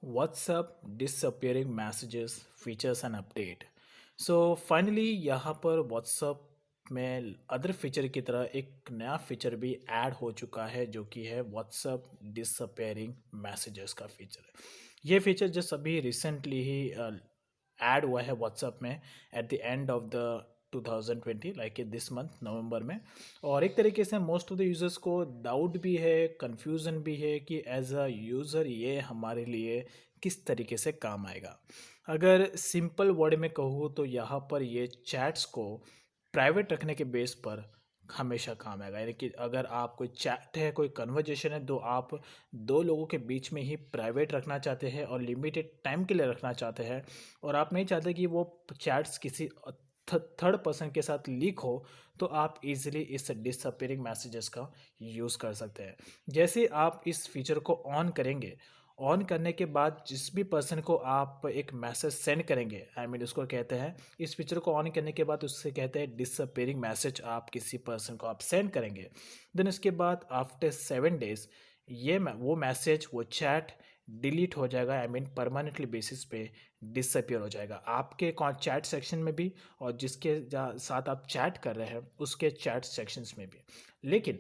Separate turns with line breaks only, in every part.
WhatsApp disappearing messages features and update. So finally यहाँ पर WhatsApp में अदर फीचर की तरह एक नया फीचर भी ऐड हो चुका है जो कि है WhatsApp disappearing messages का फीचर। ये फीचर जस्ट अभी रिसेंटली ही ऐड हुआ है WhatsApp में at the end of the 2020 like this month नवंबर में। और एक तरीके से मोस्ट ऑफ द यूज़र्स को डाउट भी है, कंफ्यूजन भी है कि एज अ यूज़र ये हमारे लिए किस तरीके से काम आएगा। अगर सिंपल वर्ड में कहूँ तो यहाँ पर ये चैट्स को प्राइवेट रखने के बेस पर हमेशा काम आएगा। यानी कि अगर आप कोई चैट है, कोई कन्वर्जेशन है, तो आप दो लोगों के बीच में ही प्राइवेट रखना चाहते हैं और लिमिटेड टाइम के लिए रखना चाहते हैं, और आप नहीं चाहते कि वो चैट्स किसी थर्ड पर्सन के साथ लीक हो, तो आप इजीली इस डिसअपीयरिंग मैसेजेस का यूज़ कर सकते हैं। जैसे आप इस फीचर को ऑन करेंगे, ऑन करने के बाद जिस भी पर्सन को आप एक मैसेज सेंड करेंगे, आई मीन उसको कहते हैं, इस फीचर को ऑन करने के बाद उससे कहते हैं डिसअपीयरिंग मैसेज आप किसी पर्सन को आप सेंड करेंगे, देन उसके बाद आफ्टर 7 डेज वो मैसेज, वो चैट डिलीट हो जाएगा। आई मीन परमानेंटली बेसिस पे डिसअपियर हो जाएगा आपके चैट सेक्शन में भी, और जिसके साथ आप चैट कर रहे हैं उसके चैट सेक्शंस में भी। लेकिन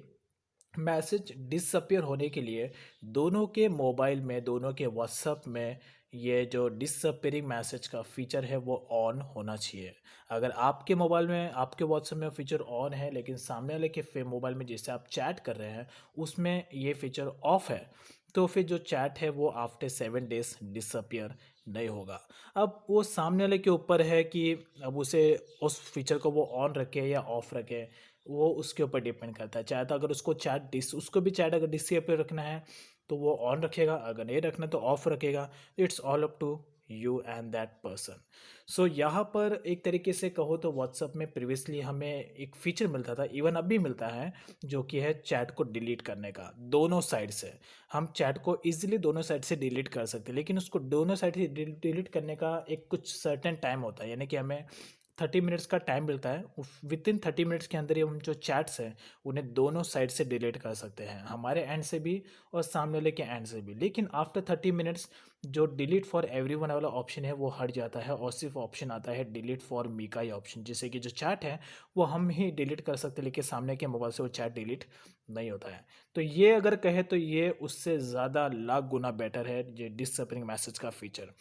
मैसेज डिसअपियर होने के लिए दोनों के मोबाइल में, दोनों के व्हाट्सएप में ये जो डिसअपियरिंग मैसेज का फीचर है वो ऑन होना चाहिए। अगर आपके मोबाइल में, आपके व्हाट्सएप में फीचर ऑन है लेकिन सामने वाले के मोबाइल में जिससे आप चैट कर रहे हैं उसमें ये फीचर ऑफ है, तो फिर जो चैट है वो आफ्टर 7 डेज डिसअपियर नहीं होगा। अब वो सामने वाले के ऊपर है कि अब उसे उस फीचर को वो ऑन रखे या ऑफ रखे, वो उसके ऊपर डिपेंड करता है। चाहे तो अगर उसको भी चैट अगर डिसअपियर रखना है तो वो ऑन रखेगा, अगर नहीं रखना तो ऑफ रखेगा। It's all up to you and that person. So यहाँ पर एक तरीके से कहो तो व्हाट्सअप में प्रीवियसली हमें एक फीचर मिलता था, इवन अभी मिलता है, जो कि है चैट को डिलीट करने का दोनों साइड से। हम चैट को इजीली दोनों साइड से डिलीट कर सकते हैं, लेकिन उसको दोनों साइड से डिलीट करने का एक कुछ सर्टेन टाइम होता है। यानी कि हमें 30 मिनट्स का टाइम मिलता है, विद इन 30 मिनट्स के अंदर ही हम जो चैट्स हैं उन्हें दोनों साइड से डिलीट कर सकते हैं, हमारे एंड से भी और सामने वाले के एंड से भी। लेकिन आफ्टर 30 मिनट्स जो डिलीट फॉर एवरीवन वाला ऑप्शन है वो हट जाता है और सिर्फ ऑप्शन आता है डिलीट फॉर मी का ही ऑप्शन, जिससे कि जो चैट है वो हम ही डिलीट कर सकते हैं, लेकिन सामने के मोबाइल से वो चैट डिलीट नहीं होता है। तो ये अगर कहे तो ये उससे ज़्यादा लाख गुना बेटर है ये डिसअपियरिंग मैसेज का फीचर।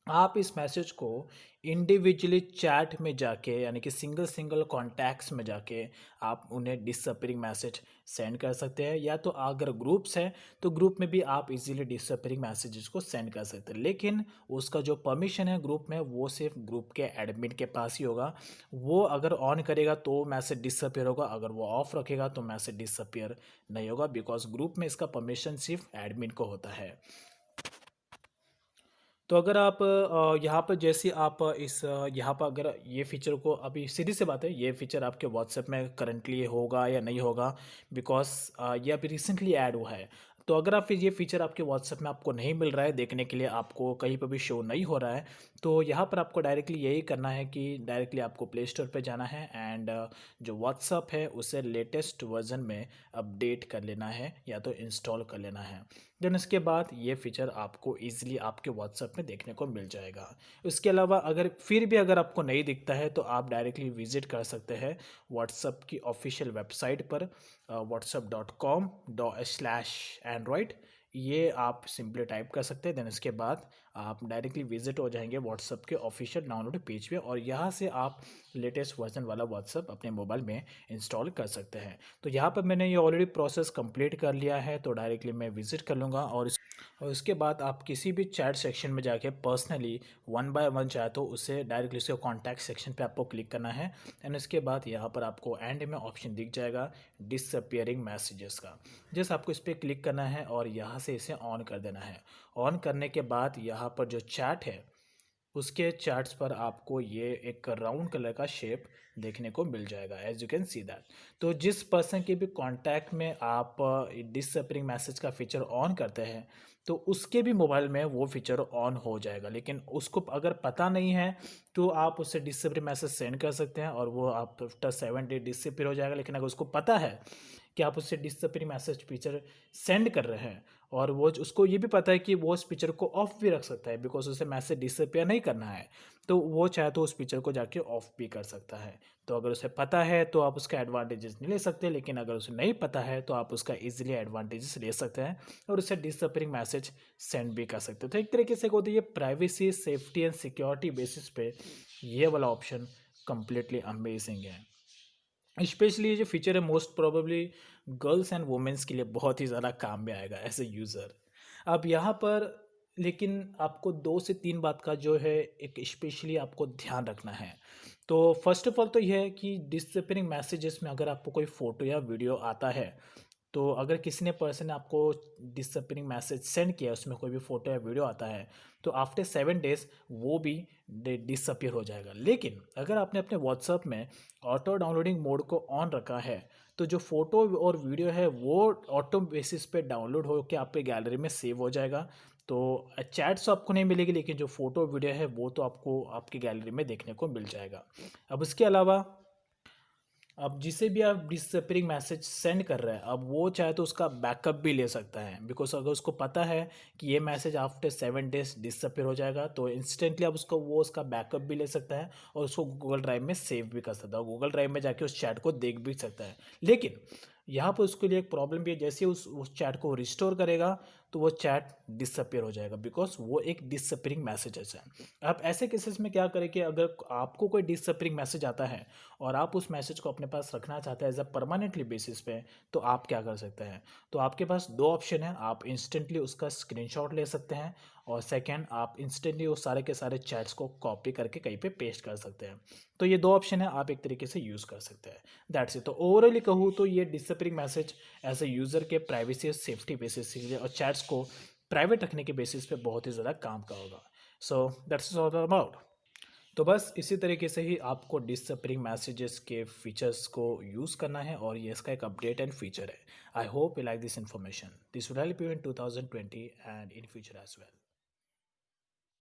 आप इस मैसेज को इंडिविजुअली चैट में जाके, यानी कि सिंगल सिंगल कॉन्टैक्ट्स में जाके आप उन्हें डिसअपियरिंग मैसेज सेंड कर सकते हैं, या तो अगर ग्रुप्स हैं तो ग्रुप में भी आप इजीली डिसअपियरिंग मैसेजेस को सेंड कर सकते हैं। लेकिन उसका जो परमिशन है ग्रुप में वो सिर्फ ग्रुप के एडमिन के पास ही होगा। वो अगर ऑन करेगा तो मैसेज डिसअपियर होगा, अगर वो ऑफ रखेगा तो मैसेज डिसअपियर नहीं होगा, बिकॉज ग्रुप में इसका परमिशन सिर्फ एडमिन को होता है। तो अगर आप यहाँ पर जैसे आप यहाँ पर अगर ये फ़ीचर को, अभी सीधी सी बात है, ये फ़ीचर आपके व्हाट्सएप में करंटली होगा या नहीं होगा, बिकॉज ये अभी रिसेंटली ऐड हुआ है। तो अगर आप फिर ये फ़ीचर आपके व्हाट्सएप में आपको नहीं मिल रहा है देखने के लिए, आपको कहीं पर भी शो नहीं हो रहा है, तो यहाँ पर आपको डायरेक्टली यही करना है कि डायरेक्टली आपको प्ले स्टोर पर जाना है एंड जो व्हाट्सएप है उसे लेटेस्ट वर्जन में अपडेट कर लेना है या तो इंस्टॉल कर लेना है। देन इसके बाद ये फीचर आपको ईजिली आपके व्हाट्सएप में देखने को मिल जाएगा। इसके अलावा अगर आपको नहीं दिखता है तो आप डायरेक्टली विजिट कर सकते हैं व्हाट्सएप की ऑफिशियल वेबसाइट पर, whatsapp.com/android। ये आप सिंपली टाइप कर सकते हैं, देन इसके बाद आप डायरेक्टली विजिट हो जाएंगे व्हाट्सएप के ऑफिशियल डाउनलोड पेज पे, और यहाँ से आप लेटेस्ट वर्जन वाला व्हाट्सएप अपने मोबाइल में इंस्टॉल कर सकते हैं। तो यहाँ पर मैंने ये ऑलरेडी प्रोसेस कंप्लीट कर लिया है, तो डायरेक्टली मैं विजिट कर लूँगा, और उसके बाद आप किसी भी चैट सेक्शन में जाके पर्सनली वन बाय वन चाहे तो उसे डायरेक्टली उसके कॉन्टैक्ट सेक्शन पे आपको क्लिक करना है। एंड उसके बाद यहाँ पर आपको एंड में ऑप्शन दिख जाएगा डिसअपियरिंग मैसेजेस का, जस्ट आपको इस पर क्लिक करना है और यहाँ से इसे ऑन कर देना है। ऑन करने के बाद यहाँ पर जो चैट है उसके चार्ट्स पर आपको ये एक राउंड कलर का शेप देखने को मिल जाएगा, as you can see that. तो जिस पर्सन के भी कांटेक्ट में आप डिसअपियरिंग मैसेज का फीचर ऑन करते हैं तो उसके भी मोबाइल में वो फीचर ऑन हो जाएगा, लेकिन उसको अगर पता नहीं है तो आप उससे डिसअपियरिंग मैसेज सेंड कर सकते हैं और वो आप आफ्टर 7 डे डिसअपियर हो जाएगा। लेकिन अगर उसको पता है कि आप उससे डिसअपियरिंग मैसेज फीचर सेंड कर रहे हैं और वो उसको ये भी पता है कि वो उस पिक्चर को ऑफ भी रख सकता है, बिकॉज उसे मैसेज डिसअपियर नहीं करना है। तो वो चाहे तो उस पिक्चर को जाके ऑफ भी कर सकता है। तो अगर उसे पता है तो आप उसका एडवांटेजेस नहीं ले सकते, लेकिन अगर उसे नहीं पता है तो आप उसका इजीली एडवांटेजेस ले सकते हैं और उसे डिसअपियरिंग मैसेज सेंड भी कर सकते हो। तो एक तरीके से होती है privacy, safety and security basis पे ये वाला ऑप्शन कंप्लीटली अमेजिंग है। स्पेशली ये जो फीचर है most probably girls and womens के लिए बहुत ही ज़्यादा काम में आएगा एज ए यूज़र। अब यहाँ पर लेकिन आपको 2 से 3 बात का जो है एक स्पेशली आपको ध्यान रखना है। तो फर्स्ट ऑफ ऑल तो यह है कि डिसअपियरिंग मैसेजेस में अगर आपको कोई फ़ोटो या वीडियो आता है, तो अगर किसी ने पर्सन ने आपको डिसअपियरिंग मैसेज सेंड किया, उसमें कोई भी फ़ोटो या वीडियो आता है, तो आफ्टर 7 डेज़ वो भी डिसअपियर हो जाएगा। लेकिन अगर आपने अपने व्हाट्सएप में ऑटो डाउनलोडिंग मोड को ऑन रखा है, तो जो फ़ोटो और वीडियो है वो ऑटो बेसिस पे डाउनलोड होकर आपके गैलरी में सेव हो जाएगा। तो चैट्स तो आपको नहीं मिलेगी, लेकिन जो फ़ोटो वीडियो है वो तो आपको आपकी गैलरी में देखने को मिल जाएगा। अब उसके अलावा अब जिसे भी आप डिसअपियरिंग मैसेज सेंड कर रहे हैं, अब वो चाहे तो उसका बैकअप भी ले सकता है, बिकॉज अगर उसको पता है कि ये मैसेज आफ्टर 7 डेज डिसअपियर हो जाएगा, तो इंस्टेंटली अब उसको वो उसका बैकअप भी ले सकता है और उसको गूगल ड्राइव में सेव भी कर सकता है, गूगल ड्राइव में जाके उस चैट को देख भी सकता है। लेकिन यहाँ पर उसके लिए एक प्रॉब्लम भी है, जैसे उस चैट को रिस्टोर करेगा तो वो चैट डिसअपियर हो जाएगा, बिकॉज वो एक डिसअपियरिंग मैसेज है। आप ऐसे केसेस में क्या करें कि अगर आपको कोई डिसअपियरिंग मैसेज आता है और आप उस मैसेज को अपने पास रखना चाहते हैं एज अ परमानेंटली बेसिस पे, तो आप क्या कर सकते हैं। तो आपके पास 2 ऑप्शन है, आप इंस्टेंटली उसका स्क्रीनशॉट ले सकते हैं और सेकंड आप इंस्टेंटली वो सारे के सारे चैट्स को कॉपी करके कहीं पे पेस्ट कर सकते हैं। तो ये 2 ऑप्शन है, आप एक तरीके से यूज़ कर सकते हैं। That's it. तो ओवरऑली कहूँ तो ये disappearing message as a user के प्राइवेसी और सेफ्टी बेसिस के लिए और चैट्स को प्राइवेट रखने के बेसिस पे बहुत ही ज़्यादा काम का होगा। So that's all about. तो बस इसी तरीके से ही आपको डिसअपियरिंग मैसेजेस के फीचर्स को यूज़ करना है और ये इसका एक अपडेट एंड फीचर है। I hope you like this information. This will help you in 2020 and in future as well.